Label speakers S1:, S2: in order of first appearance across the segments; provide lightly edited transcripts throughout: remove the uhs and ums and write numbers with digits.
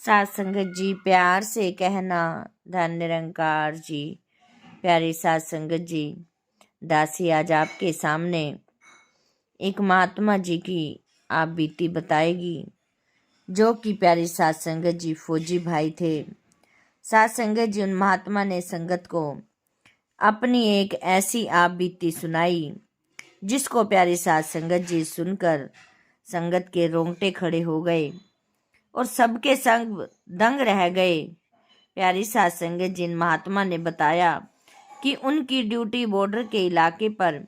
S1: सात संगत जी, प्यार से कहना धन निरंकार जी। प्यारी सात संगत जी, दासी आज आपके सामने एक महात्मा जी की आप बीती बताएगी, जो कि प्यारी सात संगत जी फौजी भाई थे। सात संगत जी, उन महात्मा ने संगत को अपनी एक ऐसी आप बीती सुनाई जिसको प्यारी सात संगत जी सुनकर संगत के रोंगटे खड़े हो गए और सबके संग दंग रह गए। प्यारी सात संगत जी, महात्मा ने बताया कि उनकी ड्यूटी बॉर्डर के इलाके पर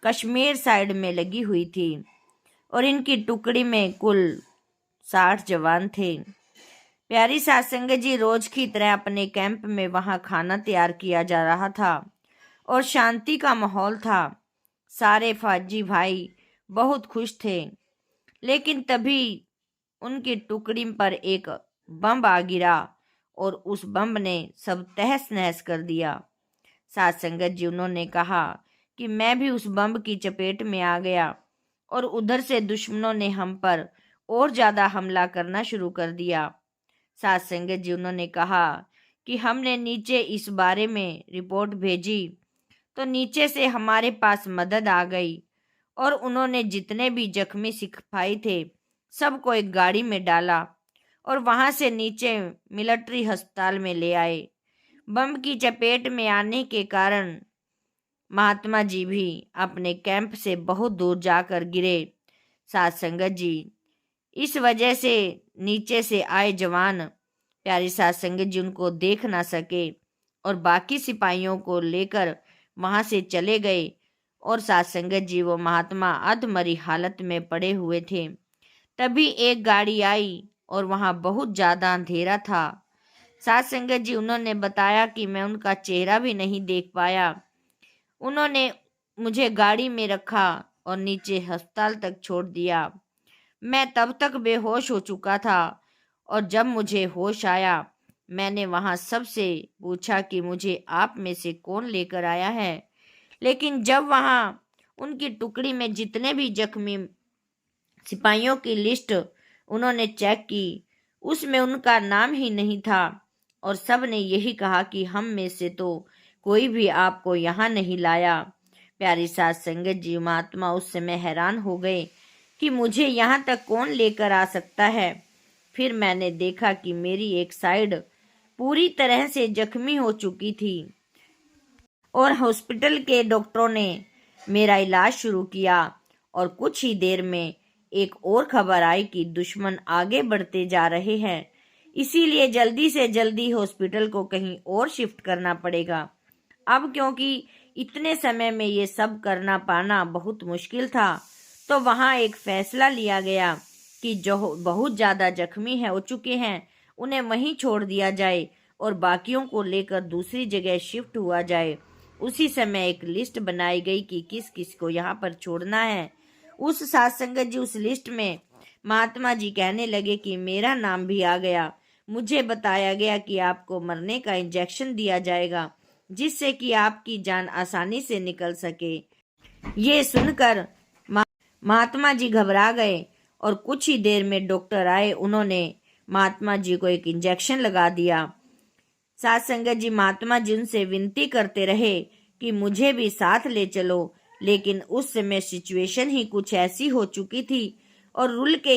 S1: कश्मीर साइड में लगी हुई थी और इनकी टुकड़ी में कुल 60 जवान थे। प्यारी सात संगत जी, रोज की तरह अपने कैंप में वहां खाना तैयार किया जा रहा था और शांति का माहौल था। सारे फौजी भाई बहुत खुश थे, लेकिन तभी उनकी टुकड़ी पर एक बम आ गिरा और उस बम ने सब तहस नहस कर दिया। सात संगत जी, उन्होंने कहा कि मैं भी उस बम की चपेट में आ गया और उधर से दुश्मनों ने हम पर और ज्यादा हमला करना शुरू कर दिया। सात संगत जी, उन्होंने कहा कि हमने नीचे इस बारे में रिपोर्ट भेजी तो नीचे से हमारे पास मदद आ गई और उन्होंने जितने भी जख्मी सिपाही थे सबको एक गाड़ी में डाला और वहां से नीचे मिलिट्री अस्पताल में ले आए। बम की चपेट में आने के कारण महात्मा जी भी अपने कैंप से बहुत दूर जाकर गिरे। सात संगत जी, इस वजह से नीचे से आए जवान प्यारी सात संगत जी उनको देख ना सके और बाकी सिपाहियों को लेकर वहां से चले गए और सात संगत जी, वो महात्मा अधमरी हालत में पड़े हुए थे। तभी एक गाड़ी आई और वहां बहुत ज्यादा अंधेरा था। सात संगत जी, उन्होंने बताया कि मैं उनका चेहरा भी नहीं देख पाया। उन्होंने मुझे गाड़ी में रखा और नीचे अस्पताल तक छोड़ दिया। मैं तब तक बेहोश हो चुका था और जब मुझे होश आया मैंने वहां सबसे पूछा कि मुझे आप में से कौन लेकर आया है, लेकिन जब वहां उनकी टुकड़ी में जितने भी जख्मी सिपाहियों की लिस्ट उन्होंने चेक की, उसमें उनका नाम ही नहीं था और सब ने यही कहा कि हम में से तो कोई भी आपको यहाँ नहीं लाया। प्यारी सात संगत जी, महात्मा उस समय हैरान हो गए कि मुझे यहाँ तक कौन लेकर आ सकता है। फिर मैंने देखा कि मेरी एक साइड पूरी तरह से जख्मी हो चुकी थी और हॉस्पिटल के डॉक्टरों ने मेरा इलाज शुरू किया और कुछ ही देर में एक और खबर आई कि दुश्मन आगे बढ़ते जा रहे हैं, इसीलिए जल्दी से जल्दी हॉस्पिटल को कहीं और शिफ्ट करना पड़ेगा। अब क्योंकि इतने समय में ये सब करना पाना बहुत मुश्किल था, तो वहां एक फैसला लिया गया कि जो बहुत ज्यादा जख्मी हो चुके हैं उन्हें वहीं छोड़ दिया जाए और बाकियों को लेकर दूसरी जगह शिफ्ट हुआ जाए। उसी समय एक लिस्ट बनाई गई कि किस किस को यहाँ पर छोड़ना है। उस सात संगत जी, उस लिस्ट में महात्मा जी कहने लगे कि मेरा नाम भी आ गया। मुझे बताया गया कि आपको मरने का इंजेक्शन दिया जाएगा जिससे कि आपकी जान आसानी से निकल सके। ये सुनकर महात्मा जी घबरा गए और कुछ ही देर में डॉक्टर आए। उन्होंने महात्मा जी को एक इंजेक्शन लगा दिया। सात संगत जी, महात्मा जी उनसे विनती करते रहे कि मुझे भी साथ ले चलो, लेकिन उस समय सिचुएशन ही कुछ ऐसी हो चुकी थी और रूल के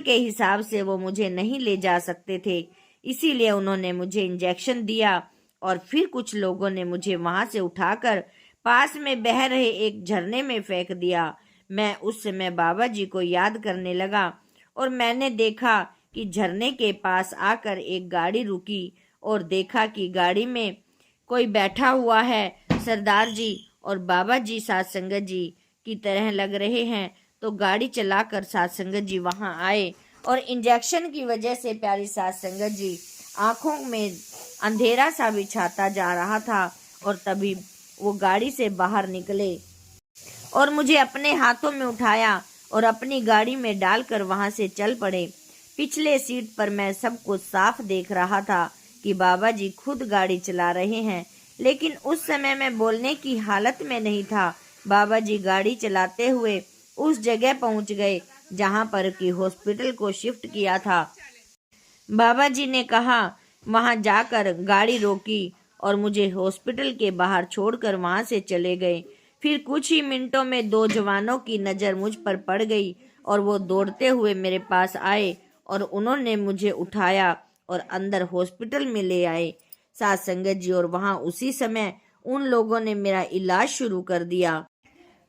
S1: हिसाब से वो मुझे नहीं ले जा सकते थे। इसीलिए उन्होंने मुझे इंजेक्शन दिया और फिर कुछ लोगों ने मुझे वहां से उठाकर पास में बह रहे एक झरने में फेंक दिया। मैं उस समय बाबा जी को याद करने लगा और मैंने देखा कि झरने के पास आकर एक गाड़ी रुकी और देखा कि गाड़ी में कोई बैठा हुआ है। सरदार जी और बाबा जी सात संगत जी की तरह लग रहे हैं, तो गाड़ी चलाकर सात संगत जी वहां आए और इंजेक्शन की वजह से प्यारी सात संगत जी आंखों में अंधेरा सा भी छाता जा रहा था और तभी वो गाड़ी से बाहर निकले और मुझे अपने हाथों में उठाया और अपनी गाड़ी में डालकर वहां से चल पड़े। पिछले सीट पर मैं सब कुछ साफ देख रहा था कि बाबा जी खुद गाड़ी चला रहे हैं, लेकिन उस समय मैं बोलने की हालत में नहीं था। बाबा जी गाड़ी चलाते हुए उस जगह पहुंच गए जहां पर कि हॉस्पिटल को शिफ्ट किया था। बाबा जी ने कहा। वहां जाकर गाड़ी रोकी और मुझे हॉस्पिटल के बाहर छोड़कर वहां से चले गए। फिर कुछ ही मिनटों में दो जवानों की नज़र मुझ पर पड़ गई और वो दौड़ते हुए मेरे पास आए और उन्होंने मुझे उठाया और अंदर हॉस्पिटल में ले आए साथ संगत जी। और वहां उसी समय उन लोगों ने मेरा इलाज शुरू कर दिया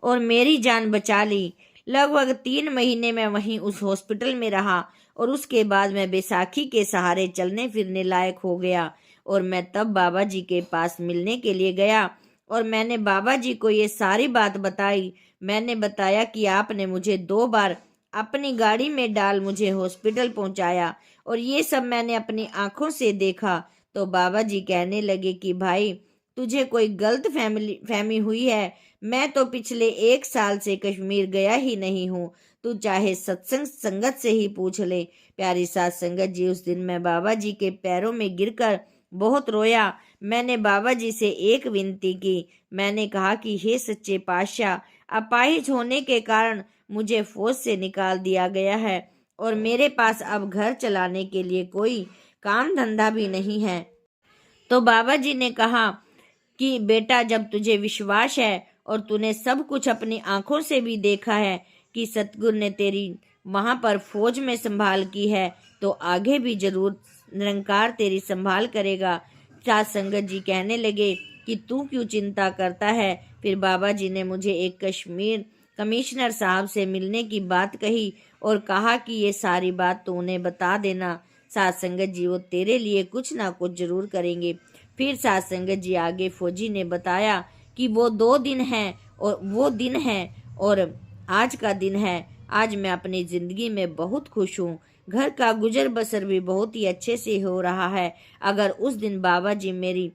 S1: और मेरी जान बचा ली। लगभग 3 महीने मैं वहीं उस हॉस्पिटल में रहा और उसके बाद मैं बैसाखी के सहारे चलने फिरने लायक हो गया। और मैं तब बाबा जी के पास मिलने के लिए गया और मैंने बाबा जी को ये सारी बात बताई। मैंने बताया कि आपने मुझे 2 बार अपनी गाड़ी में डाल मुझे हॉस्पिटल पहुंचाया और ये सब मैंने अपनी आंखों से देखा। तो बाबा जी कहने लगे कि भाई, तुझे कोई गलत फहमी हुई है। मैं तो पिछले 1 साल से कश्मीर गया ही नहीं हूँ। तू चाहे सत्संग संगत से ही पूछ ले। प्यारी साथ संगत जी, उस दिन मैं बाबा जी के पैरों में गिरकर बहुत रोया। मैंने बाबा जी से एक विनती की। मैंने कहा कि हे सच्चे पातशाह, अपाहिज होने के कारण मुझे फौज से निकाल दिया गया है और मेरे पास अब घर चलाने के लिए कोई काम धंधा भी नहीं है। तो बाबा जी ने कहा कि बेटा, जब तुझे विश्वास है और तूने सब कुछ अपनी आंखों से भी देखा है कि सतगुरु ने तेरी वहां पर फौज में संभाल की है, तो आगे भी जरूर निरंकार तेरी संभाल करेगा। साथ संगत जी कहने लगे कि तू क्यों चिंता करता है। फिर बाबा जी ने मुझे एक कश्मीर कमिश्नर साहब से मिलने की बात कही और कहा कि ये सारी बात तो उन्हें बता देना। साथ संगत जी, वो तेरे लिए कुछ ना कुछ जरूर करेंगे। फिर साथ संगत जी आगे फौजी ने बताया कि वो 2 दिन है और आज का दिन है। आज मैं अपनी जिंदगी में बहुत खुश हूँ। घर का गुजर बसर भी बहुत ही अच्छे से हो रहा है। अगर उस दिन बाबा जी मेरी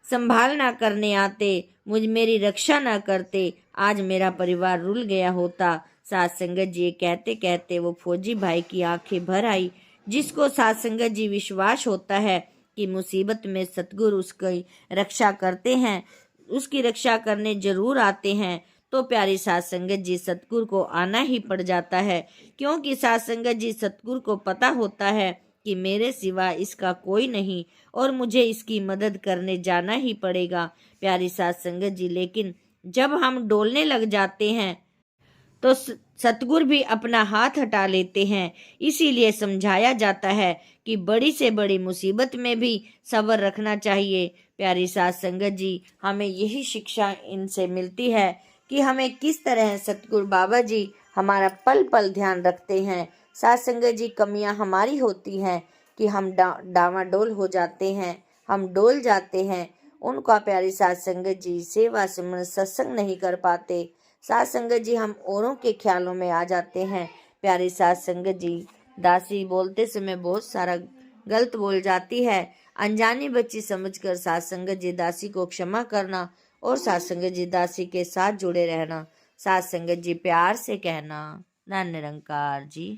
S1: संभाल ना करने आते, मेरी रक्षा ना करते, आज मेरा परिवार रुल गया होता। साथ संगत जी कहते कहते वो फौजी भाई की आंखें भर आई। जिसको साथ संगत जी विश्वास होता है कि मुसीबत में सतगुरु उसकी रक्षा करते हैं, उसकी रक्षा करने जरूर आते हैं, तो प्यारी साथ संगत जी सतगुरु को आना ही पड़ जाता है। क्योंकि साथ संगत जी सतगुरु को पता होता है कि मेरे सिवा इसका कोई नहीं और मुझे इसकी मदद करने जाना ही पड़ेगा। प्यारी साथ संगत जी, लेकिन जब हम डोलने लग जाते हैं तो सतगुरु भी अपना हाथ हटा लेते हैं। इसीलिए समझाया जाता है कि बड़ी से बड़ी मुसीबत में भी सब्र रखना चाहिए। प्यारी साथ संगत जी, हमें यही शिक्षा इनसे मिलती है कि हमें किस तरह सतगुरु बाबा जी हमारा पल पल ध्यान रखते हैं। साथ संगत जी, कमियां हमारी होती हैं कि हम डावाडोल हो जाते हैं, हम डोल जाते हैं। उनका प्यारी साथ संगत जी सेवा सिमरन सत्संग नहीं कर पाते। साथ संगत जी, हम औरों के ख्यालों में आ जाते हैं। प्यारी साथ संगत जी, दासी बोलते समय बहुत सारा गलत बोल जाती है। अनजानी बच्ची समझकर साथ संगत जी दासी को क्षमा करना और साथ संगत जी दासी के साथ जुड़े रहना। साथ संगत जी प्यार से कहना, धन निरंकार जी।